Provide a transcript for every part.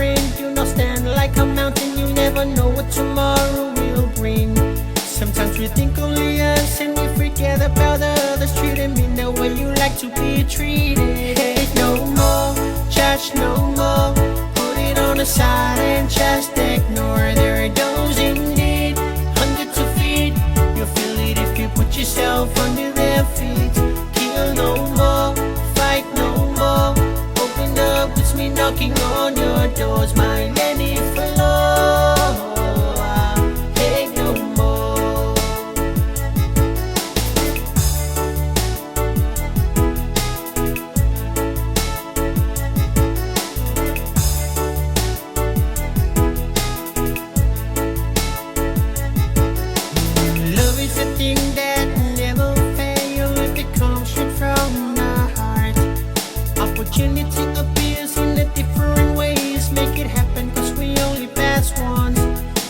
friend. Do not stand like a mountain, you never know what tomorrow will bring. Sometimes we think only us and we forget about the others, treating me the way you like to be treated. Hate no more, judge no more, put it on the side and just ignore. There are those indeed under 2 feet, you'll feel it if you put yourself under their feet. Kill no more, fight no more, open up, it's me knocking on your doors. My Lenny for love, hate no more. Love is a thing that never fails if it comes straight from the heart. Opportunity appears in a different ways, make it happen cause we only pass once.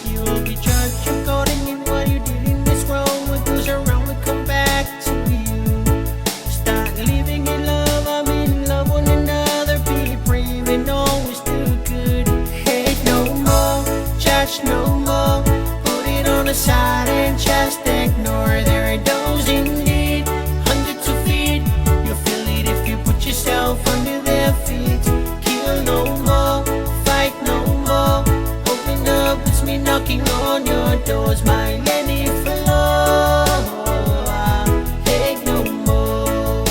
You will be judged according to what you did in this world. What goes around will come back to you. Start living in love, I'm in love one another. Be brave and always do good. Hate no more, judge no more, put it on the side and just ignore. There are those indeed under 2 feet, you'll feel it if you put yourself under their feet. Kill no more, fight no more, open up, it's me knocking on your doors. My Lenny for love, hate no more.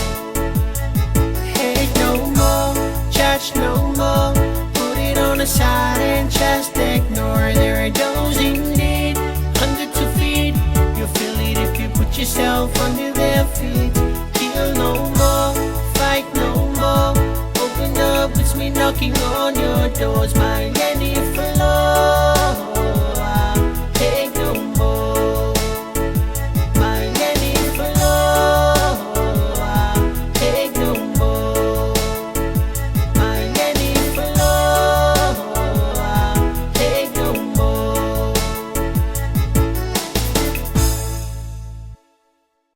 Hate no more, judge no more, put it on the side and just ignore. There are those indeed under 2 feet, you'll feel it if you put yourself under their feet. Kill no more, fight no more, open up, it's me knocking on your doors. My